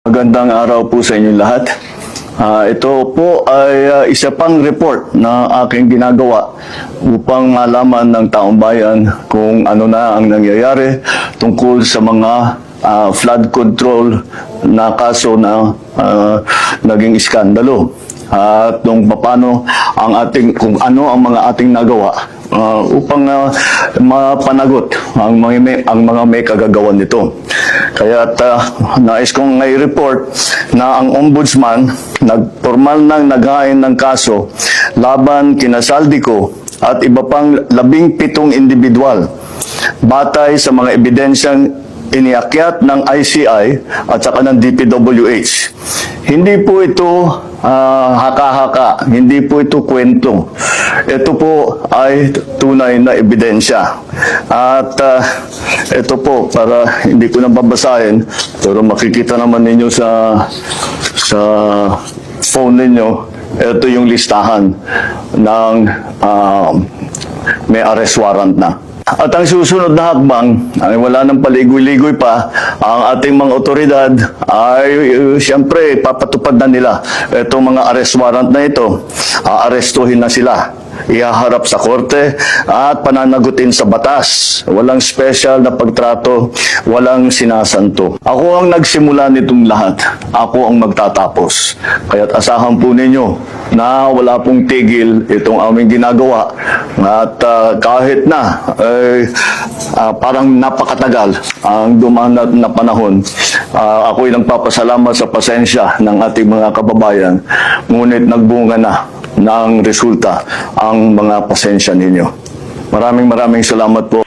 Magandang araw po sa inyong lahat. Ito po ay isa pang report na aking ginagawa upang malaman ng taong bayan kung ano na ang nangyayari tungkol sa mga flood control na kaso na naging iskandalo. At kung ano ang mga ating nagawa upang mapanagot ang mga may kagagawan nito. Kaya nais kong i-report na ang ombudsman nagpormal ng naghain ng kaso laban kina Saldico at iba pang 17 individual batay sa mga ebidensyang iniakyat ng ICI at saka ng DPWH. Hindi po ito haka-haka, hindi po ito kwento. Ito po ay tunay na ebidensya. At ito po, para hindi ko na babasahin, pero makikita naman ninyo sa phone ninyo, ito yung listahan ng may arrest warrant na. At ang susunod na hakbang, ay wala nang paligoy-ligoy pa, ang ating mga otoridad ay siyempre papatupad na nila itong mga arrest warrant na ito. Aarestuhin na sila, ihaharap sa korte at pananagutin sa batas. Walang special na pagtrato, walang sinasanto. Ako ang nagsimula nitong lahat. Ako ang magtatapos. Kaya't asahan po ninyo na wala pong tigil itong aming ginagawa. At kahit na parang napakatagal ang dumaan na panahon, ako'y nagpapasalamat sa pasensya ng ating mga kababayan. Ngunit nagbunga na ng resulta ang mga pasensya ninyo. Maraming salamat po.